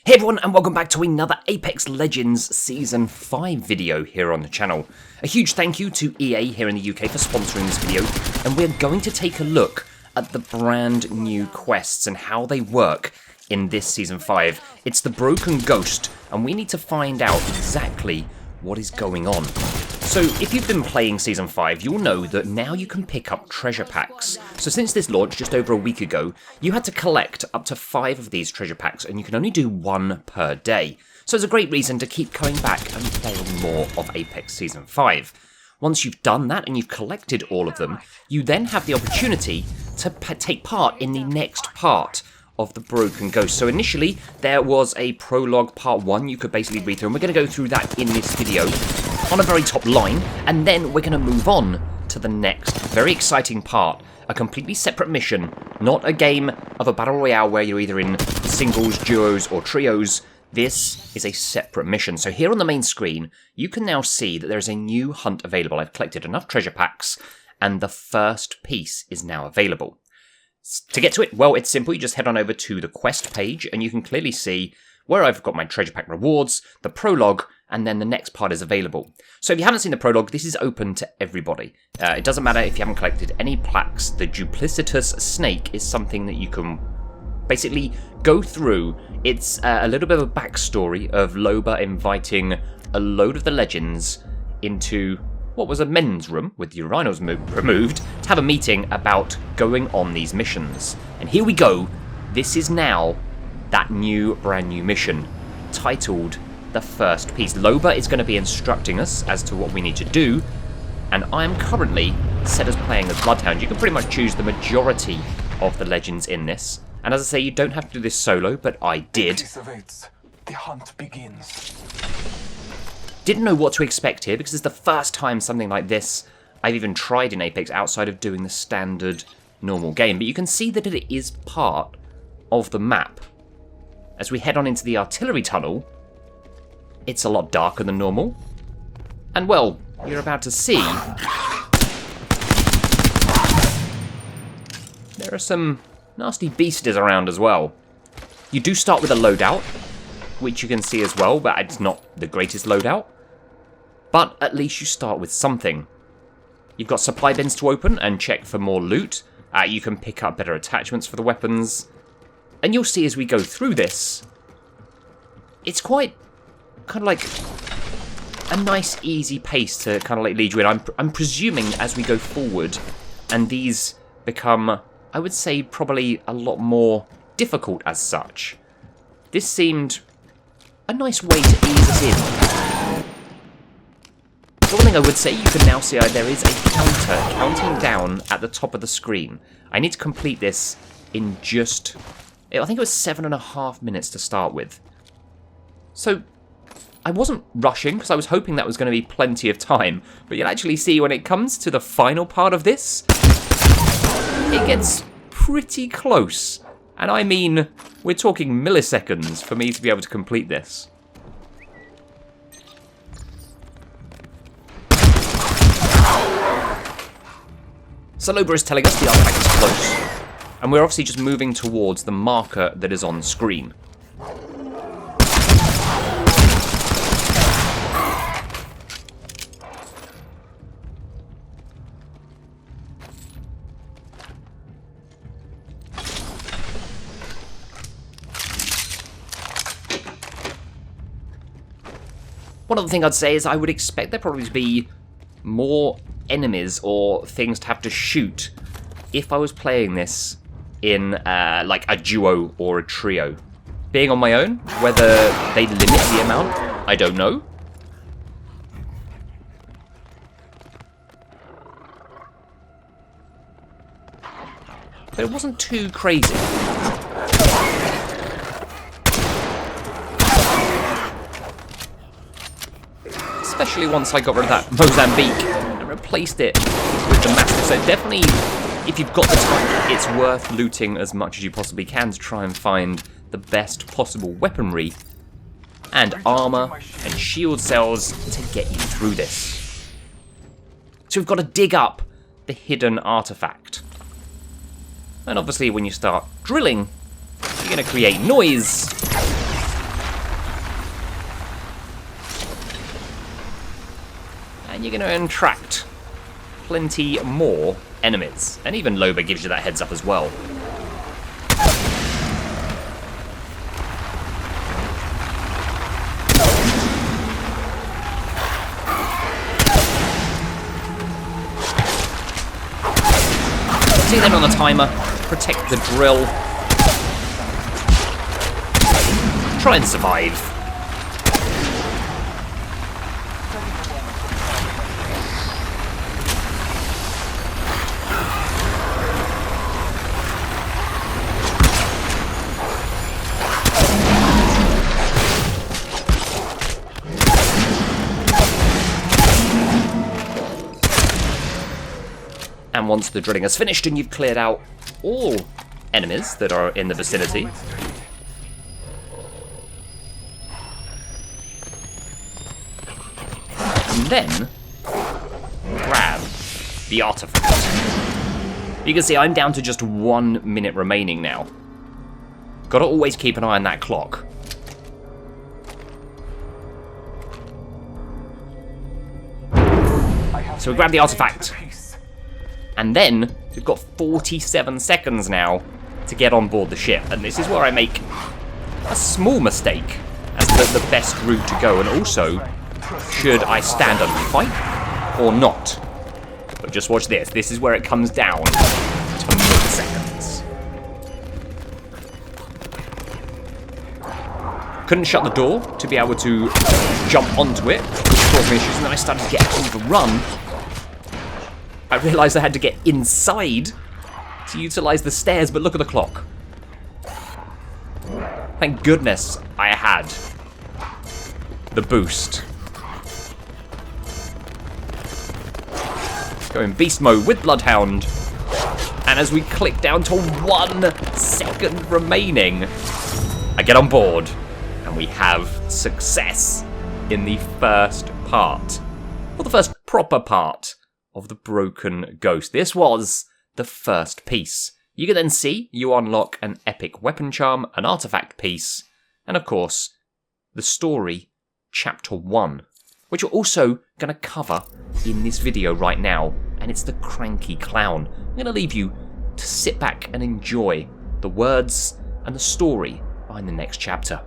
Hey everyone, and welcome back to another Apex Legends Season 5 video here on the channel. A huge thank you to EA here in the UK for sponsoring this video, and we're going to take a look at the brand new quests and how they work in this Season 5. It's the Broken Ghost, and we need to find out exactly what is going on. So, if you've been playing Season 5, you'll know that now you can pick up treasure packs. So since this launched just over a week ago, you had to collect up to 5 of these treasure packs, and you can only do 1 per day. So it's a great reason to keep coming back and playing more of Apex Season 5. Once you've done that and you've collected all of them, you then have the opportunity to take part in the next part of the Broken Ghost. So initially, there was a prologue part 1 you could basically read through, and we're going to go through that in this video on a very top line, and then we're going to move on to the next very exciting part, a completely separate mission, not a game of a battle royale where you're either in singles, duos, or trios. This is a separate mission. So here on the main screen, you can now see that there is a new hunt available. I've collected enough treasure packs, and the first piece is now available. To get to it, well, it's simple. You just head on over to the quest page, and you can clearly see where I've got my treasure pack rewards, the prologue, and then the next part is available. So if you haven't seen the prologue, this is open to everybody. It doesn't matter if you haven't collected any plaques. The duplicitous snake is something that you can basically go through. It's a little bit of a backstory of Loba inviting a load of the legends into what was a men's room with the urinals removed to have a meeting about going on these missions. And here we go. This is now that brand new mission titled The First Piece. Loba is going to be instructing us as to what we need to do, and I am currently set as playing as Bloodhound. You can pretty much choose the majority of the legends in this, and as I say, you don't have to do this solo, but I did. The hunt begins. Didn't know what to expect here, because it's the first time something like this I've even tried in Apex outside of doing the standard normal game, but you can see that it is part of the map. As we head on into the artillery tunnel, it's a lot darker than normal. And well, you're about to see there are some nasty beasties around as well. You do start with a loadout, which you can see as well, but it's not the greatest loadout. But at least you start with something. You've got supply bins to open and check for more loot. You can pick up better attachments for the weapons. And you'll see as we go through this, it's quite kind of like a nice, easy pace to kind of like lead you in. I'm presuming as we go forward, and these become, I would say, probably a lot more difficult as such. This seemed a nice way to ease us in. The one thing I would say, you can now see there is a counter counting down at the top of the screen. I need to complete this in just, I think it was 7.5 minutes to start with. So I wasn't rushing, because I was hoping that was going to be plenty of time. But you'll actually see when it comes to the final part of this, it gets pretty close. And I mean, we're talking milliseconds for me to be able to complete this. So Loba is telling us the artifact is close. And we're obviously just moving towards the marker that is on screen. One other thing I'd say is I would expect there probably to be more enemies or things to have to shoot if I was playing this in like a duo or a trio. Being on my own, whether they limit the amount, I don't know. But it wasn't too crazy. Especially once I got rid of that Mozambique and replaced it with the Mastiff. So definitely, if you've got the time, it's worth looting as much as you possibly can to try and find the best possible weaponry and armor and shield cells to get you through this. So we've got to dig up the hidden artifact. And obviously when you start drilling, you're going to create noise. and you're going to attract plenty more enemies. And even Loba gives you that heads up as well. See then on the timer, protect the drill. Try and survive. And once the drilling is finished and you've cleared out all enemies that are in the vicinity, and then grab the artifact. You can see I'm down to just 1 minute remaining now. Gotta always keep an eye on that clock. So we grab the artifact. And then, we've got 47 seconds now to get on board the ship. And this is where I make a small mistake as the best route to go. And also, should I stand and fight or not? But just watch this. This is where it comes down to milliseconds. Couldn't shut the door to be able to jump onto it, which caused me issues. And then I started to get overrun. I realised I had to get inside to utilise the stairs, but look at the clock. Thank goodness I had the boost. Go in beast mode with Bloodhound. And as we click down to 1 second remaining, I get on board. And we have success in the first part. Or the first proper part of the Broken Ghost. This was the first piece. You can then see you unlock an epic weapon charm, an artifact piece, and of course, the story, chapter 1, which we're also going to cover in this video right now, and it's the Cranky Clown. I'm going to leave you to sit back and enjoy the words and the story behind the next chapter.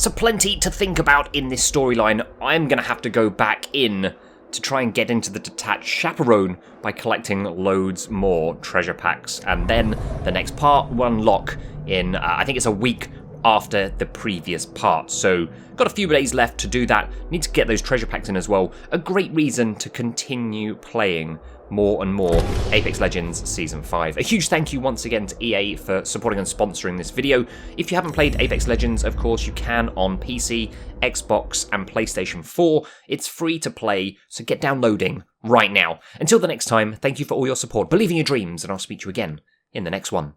So plenty to think about in this storyline. I'm going to have to go back in to try and get into the detached chaperone by collecting loads more treasure packs. And then the next part will unlock in, I think it's a week after the previous part. So got a few days left to do that. Need to get those treasure packs in as well. A great reason to continue playing more and more Apex Legends Season 5. A huge thank you once again to EA for supporting and sponsoring this video. If you haven't played Apex Legends, of course, you can on PC, Xbox, and PlayStation 4. It's free to play, so get downloading right now. Until the next time, thank you for all your support. Believe in your dreams, and I'll speak to you again in the next one.